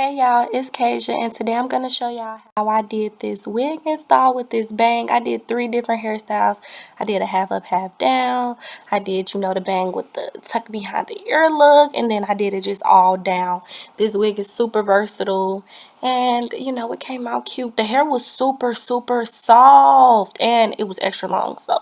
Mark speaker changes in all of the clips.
Speaker 1: Hey y'all, it's Kasia, and today I'm going to show y'all how I did this wig install with this bang. I did 3 different hairstyles. I did a half up, half down. I did, the bang with the tuck behind the ear look, and then I did it just all down. This wig is super versatile, and it came out cute. The hair was super, super soft, and it was extra long, so,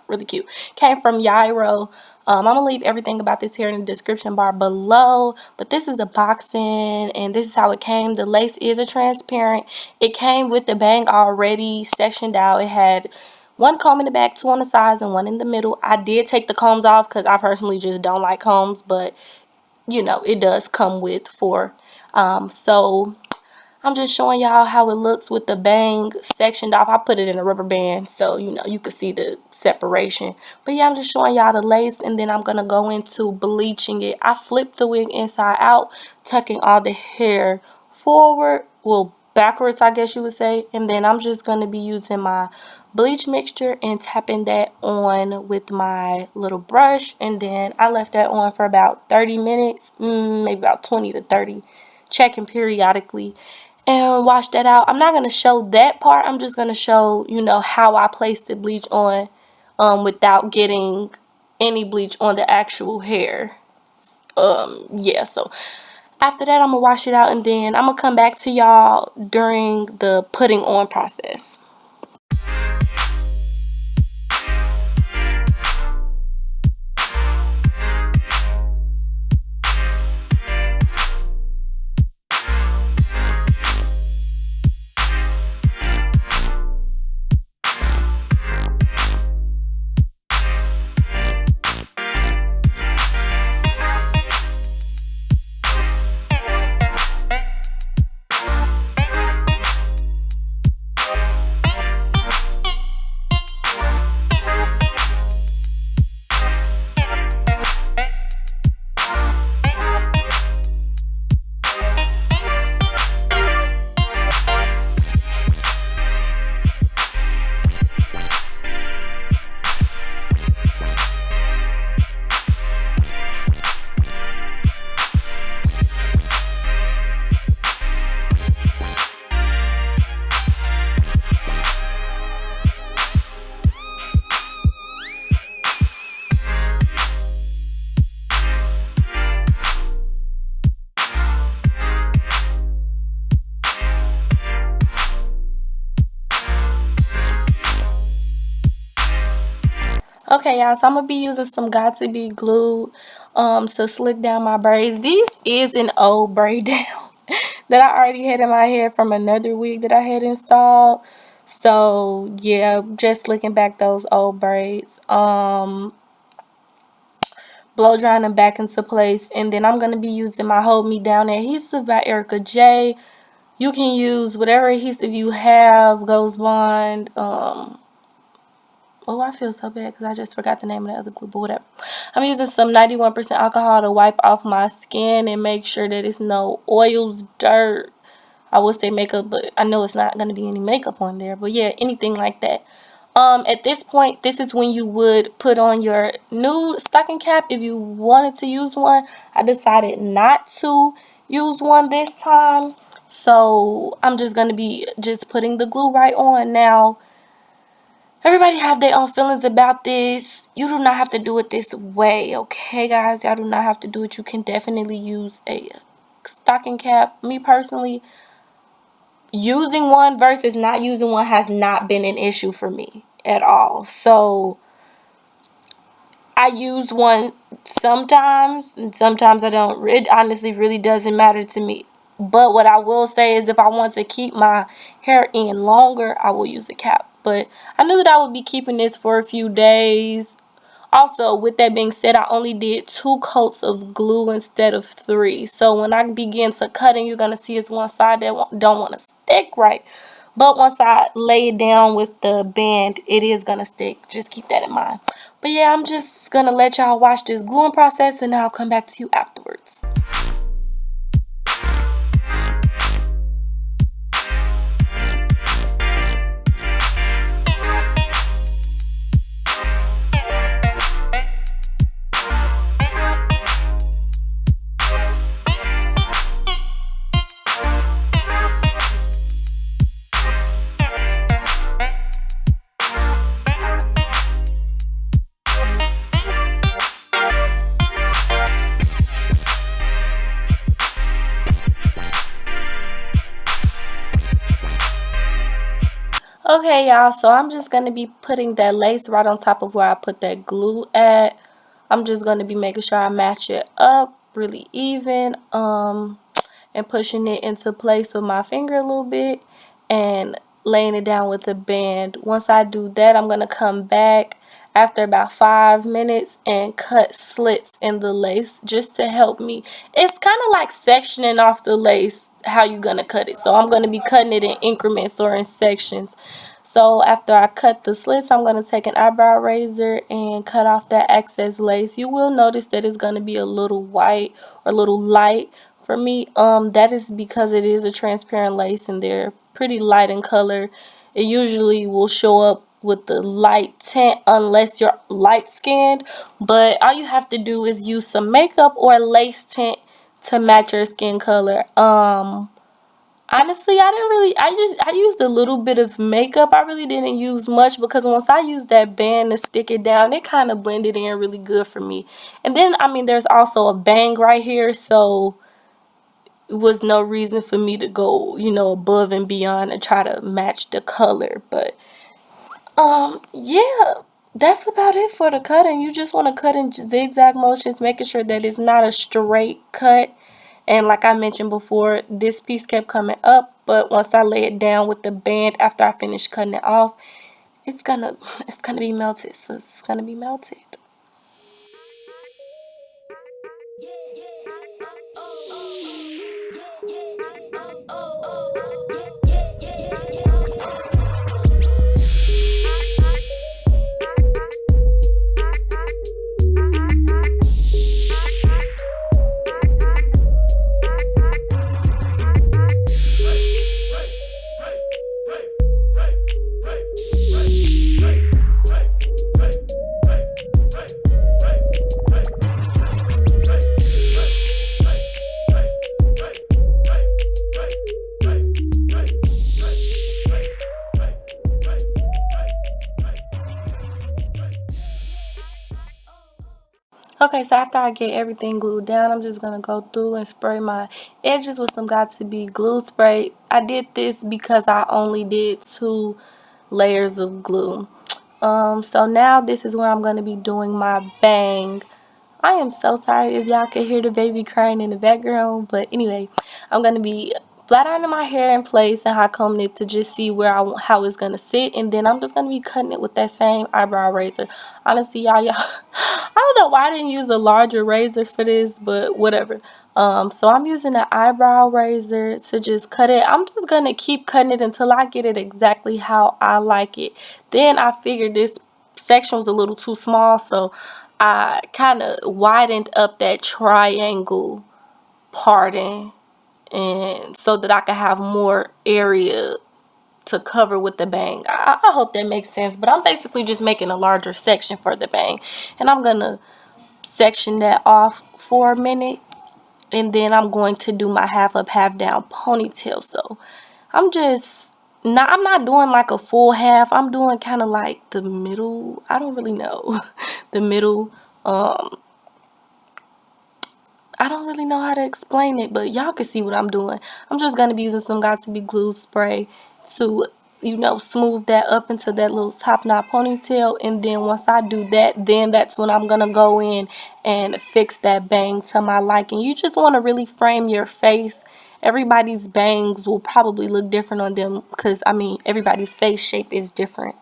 Speaker 1: really cute. Came from Yiroo. I'm going to leave everything about this here in the description bar below. But this is the boxing, and this is how it came. The lace is a transparent. It came with the bang already sectioned out. It had one comb in the back, 2 on the sides, and 1 in the middle. I did take the combs off because I personally just don't like combs. But, it does come with 4. So I'm just showing y'all how it looks with the bang sectioned off. I put it in a rubber band so you could see the separation. But yeah, I'm just showing y'all the lace, and then I'm gonna go into bleaching it. I flipped the wig inside out, tucking all the hair forward, well, backwards I guess you would say, and then I'm just gonna be using my bleach mixture and tapping that on with my little brush, and then I left that on for about 30 minutes, maybe about 20 to 30, checking periodically and wash that out. I'm not going to show that part. I'm just going to show, how I placed the bleach on without getting any bleach on the actual hair. Yeah, so after that, I'm going to wash it out, and then I'm going to come back to y'all during the putting on process. Okay, y'all, so I'm going to be using some Got To Be glue to slick down my braids. This is an old braid down that I already had in my hair from another wig that I had installed. So, yeah, just slicking back those old braids. Blow drying them back into place. And then I'm going to be using my Hold Me Down adhesive by Erica J. You can use whatever adhesive you have, Goes Bond, oh, I feel so bad because I just forgot the name of the other glue, but whatever. I'm using some 91% alcohol to wipe off my skin and make sure that it's no oils, dirt. I would say makeup, but I know it's not going to be any makeup on there. But yeah, anything like that. At this point, this is when you would put on your new stocking cap if you wanted to use one. I decided not to use one this time. So I'm just going to be just putting the glue right on now. Everybody have their own feelings about this. You do not have to do it this way, okay, guys? Y'all do not have to do it. You can definitely use a stocking cap. Me personally, using one versus not using one has not been an issue for me at all. So I use one sometimes, and sometimes I don't. It honestly really doesn't matter to me. But what I will say is if I want to keep my hair in longer, I will use a cap. But I knew that I would be keeping this for a few days. Also, with that being said, I only did 2 coats of glue instead of 3. So when I begin to cutting, you're going to see it's one side that don't want to stick right. But once I lay it down with the band, it is going to stick. Just keep that in mind. But yeah, I'm just going to let y'all watch this gluing process, and I'll come back to you afterwards. Okay, y'all, so I'm just going to be putting that lace right on top of where I put that glue at. I'm just going to be making sure I match it up really even, and pushing it into place with my finger a little bit and laying it down with a band. Once I do that, I'm going to come back after about 5 minutes and cut slits in the lace just to help me. It's kind of like sectioning off the lace how you're going to cut it. So I'm going to be cutting it in increments or in sections. So after I cut the slits, I'm going to take an eyebrow razor and cut off that excess lace. You will notice that it's going to be a little white or a little light for me. That is because it is a transparent lace and they're pretty light in color. It usually will show up with the light tint unless you're light skinned, but all you have to do is use some makeup or lace tint to match your skin color. Honestly, I used a little bit of makeup. I really didn't use much because once I used that band to stick it down, it kind of blended in really good for me. And then, I mean, there's also a bang right here, so it was no reason for me to go, above and beyond and try to match the color. But, yeah, that's about it for the cutting. You just want to cut in zigzag motions, making sure that it's not a straight cut. And like I mentioned before, this piece kept coming up, but once I lay it down with the band after I finish cutting it off, it's gonna be melted. So it's gonna be melted. Okay, so after I get everything glued down, I'm just going to go through and spray my edges with some Got2b glue spray. I did this because I only did 2 layers of glue. So now this is where I'm going to be doing my bang. I am so sorry if y'all can hear the baby crying in the background, but anyway, I'm going to be flat ironing my hair in place and hot combing it to just see how it's going to sit, and then I'm just going to be cutting it with that same eyebrow razor. Honestly, y'all, I don't know why I didn't use a larger razor for this, but whatever. So I'm using an eyebrow razor to just cut it. I'm just going to keep cutting it until I get it exactly how I like it. Then I figured this section was a little too small, so I kind of widened up that triangle parting, and so that I could have more area to cover with the bang. I hope that makes sense, but I'm basically just making a larger section for the bang, and I'm gonna section that off for a minute, and then I'm going to do my half up half down ponytail. So I'm not doing like a full half. I'm doing kind of like the middle. I don't really know. The middle. I don't really know how to explain it, but y'all can see what I'm doing. I'm just going to be using some Got2b glue spray to, smooth that up into that little top knot ponytail. And then once I do that, then that's when I'm going to go in and fix that bang to my liking. You just want to really frame your face. Everybody's bangs will probably look different on them because, everybody's face shape is different.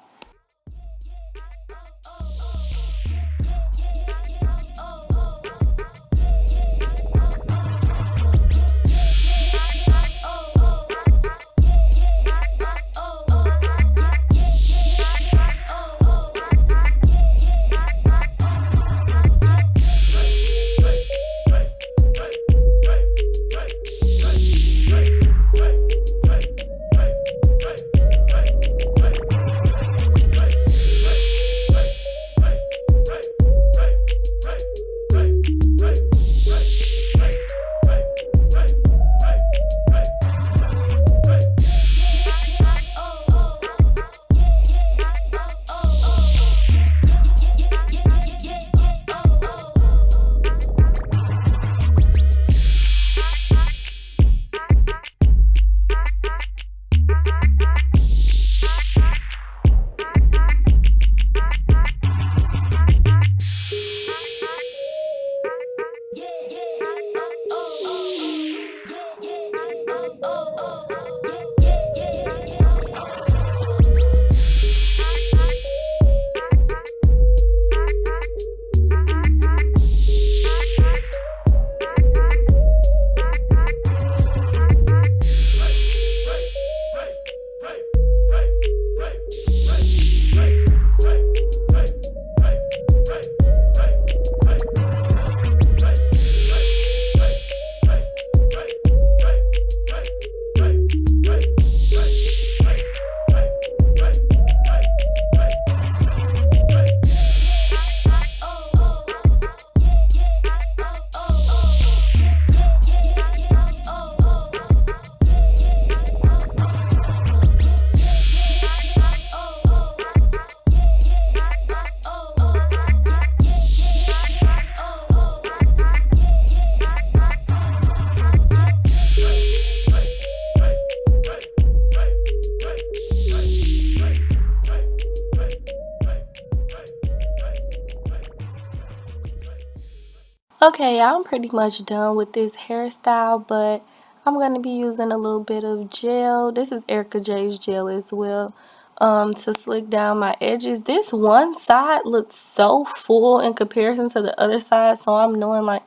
Speaker 1: Okay, I'm pretty much done with this hairstyle, but I'm going to be using a little bit of gel. This is Erica J's gel as well, to slick down my edges. This one side looks so full in comparison to the other side, so I'm knowing like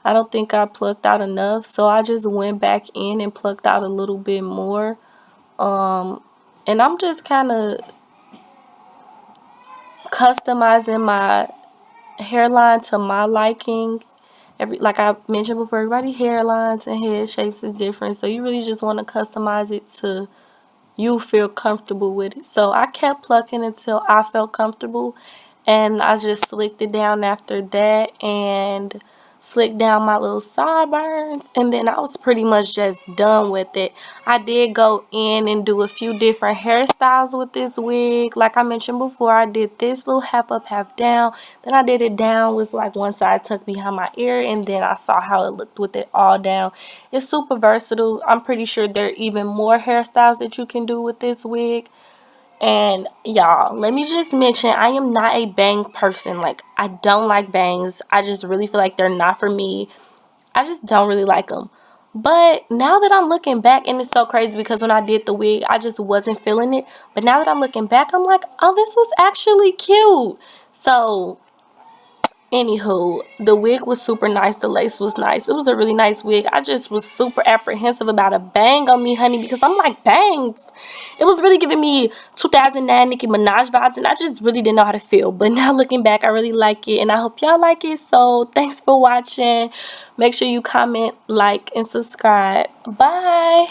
Speaker 1: I don't think I plucked out enough, so I just went back in and plucked out a little bit more. And I'm just kind of customizing my hairline to my liking. Like I mentioned before, everybody hairlines and head shapes is different, so you really just want to customize it to you feel comfortable with it. So I kept plucking until I felt comfortable, and I just slicked it down after that and slicked down my little sideburns, and then I was pretty much just done with it. I did go in and do a few different hairstyles with this wig. Like I mentioned before, I did this little half up, half down. Then I did it down with like one side tucked behind my ear, and then I saw how it looked with it all down. It's super versatile. I'm pretty sure there are even more hairstyles that you can do with this wig. And y'all, let me just mention, I am not a bang person. Like, I don't like bangs. I just really feel like they're not for me. I just don't really like them. But now that I'm looking back, and it's so crazy because when I did the wig, I just wasn't feeling it. But now that I'm looking back, I'm like, oh, this was actually cute. So anywho, the wig was super nice. The lace was nice. It was a really nice wig. I just was super apprehensive about a bang on me, honey, because I'm like, bangs. It was really giving me 2009 Nicki Minaj vibes, and I just really didn't know how to feel. But now looking back, I really like it, and I hope y'all like it. So thanks for watching. Make sure you comment, like, and subscribe. Bye.